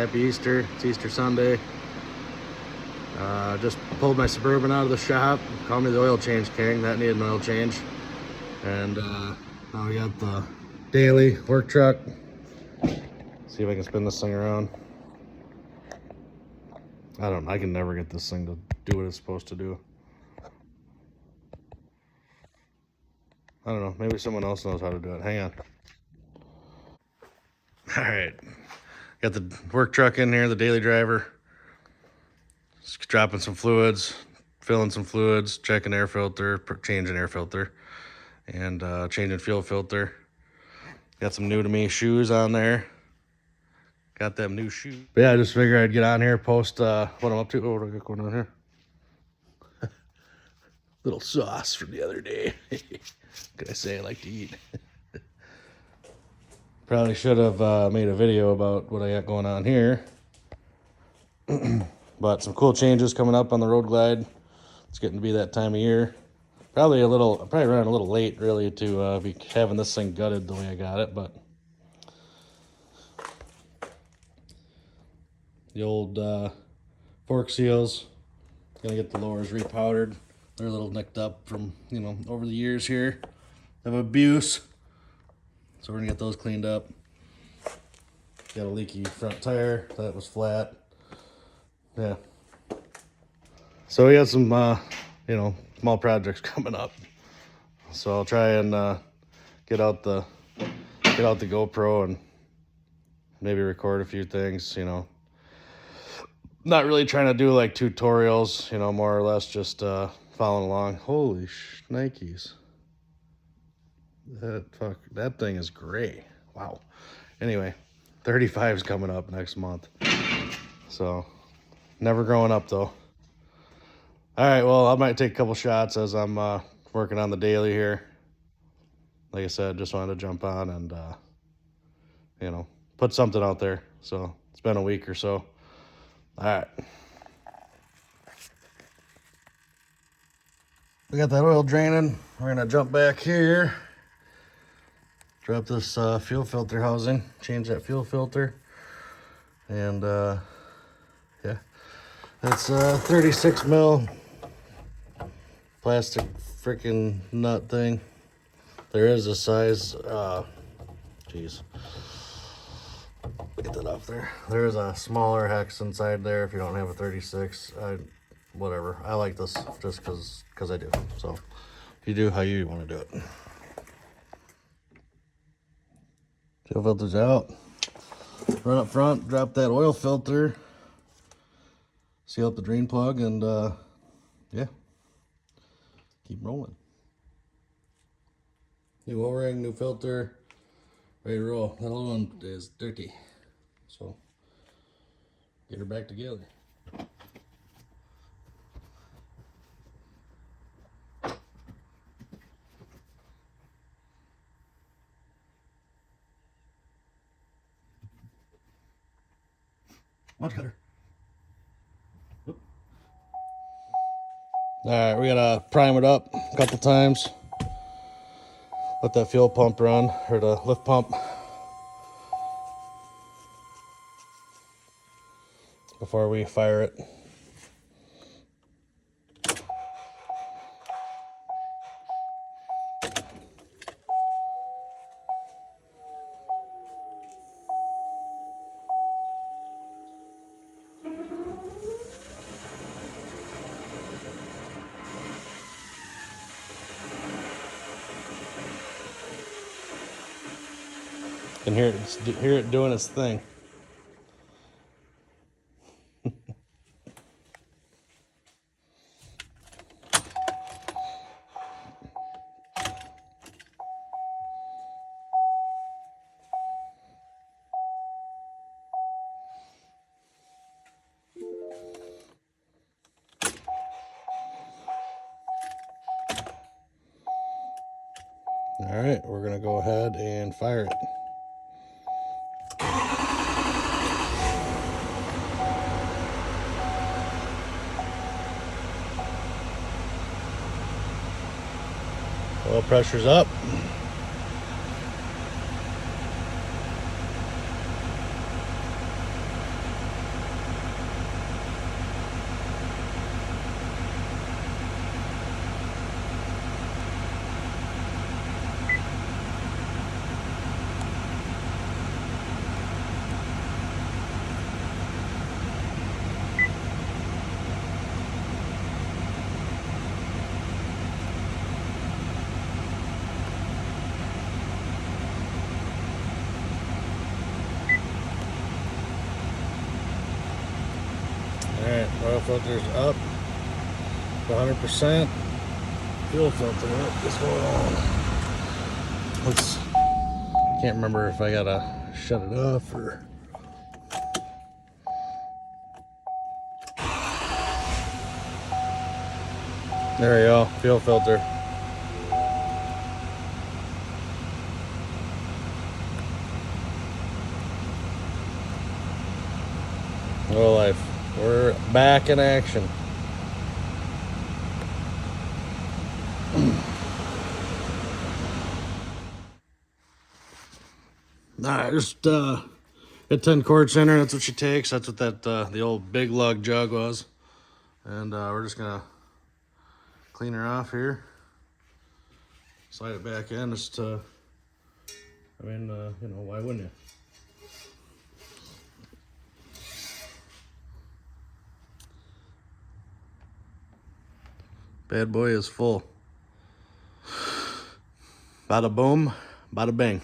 Happy Easter. It's Easter Sunday. Just pulled my Suburban out of the shop. Call me the oil change king. That needed an oil change. And now we got the daily work truck. See if I can spin this thing around. I can never get this thing to do what it's supposed to do. I don't know, maybe someone else knows how to do it. Hang on. All right, got the work truck in here, the daily driver. Just dropping some fluids, filling some fluids, checking air filter, changing air filter, and changing fuel filter. Got some new to me shoes on there. Got them new shoes. But yeah, I just figured I'd get on here, post what I'm up to. Oh, what do I got going on here? Little sauce from the other day. Could I say I like to eat? Probably should have made a video about what I got going on here. But some cool changes coming up on the Road Glide. It's getting to be that time of year. Probably running a little late, really, to be having this thing gutted the way I got it. But the old fork seals, gonna get the lowers repowdered. They're a little nicked up from, over the years here of abuse. So we're gonna get those cleaned up. Got a leaky front tire that was flat. Yeah. So we got some, small projects coming up. So I'll try and get out the GoPro and maybe record a few things. Not really trying to do like tutorials. More or less just following along. Holy shnikes. That thing is gray. Wow. Anyway, 35 is coming up next month. So, never growing up though. All right, well, I might take a couple shots as I'm working on the daily here. Like I said, just wanted to jump on and, put something out there. So, it's been a week or so. All right. We got that oil draining. We're gonna jump back here. Drop this fuel filter housing, change that fuel filter. And yeah, that's a 36 mil plastic freaking nut thing. There is a size, geez, get that off there. There is a smaller hex inside there if you don't have a 36. Whatever, I like this just because I do. So you do how you want to do it. Fuel filter's out. Run up front, drop that oil filter, seal up the drain plug, and yeah, keep rolling. New O-ring, new filter, ready to roll. That other one is dirty, so get her back together. Much better. All right, we gotta prime it up a couple times. Let that fuel pump run, or the lift pump, before we fire it. You can hear it doing its thing. All right, we're gonna go ahead and fire it. Oil pressure's up. Alright, oil filter's up to 100%. Fuel filter up. What's going on? Let's. Can't remember if I gotta shut it off or. There we go, fuel filter. Oil life. We're back in action. Alright, just hit 10 quarts in her. That's what she takes. That's what that the old big lug jug was. And we're just gonna clean her off here. Slide it back in. Just I mean, you know, why wouldn't you? Bad boy is full. Bada boom, bada bing.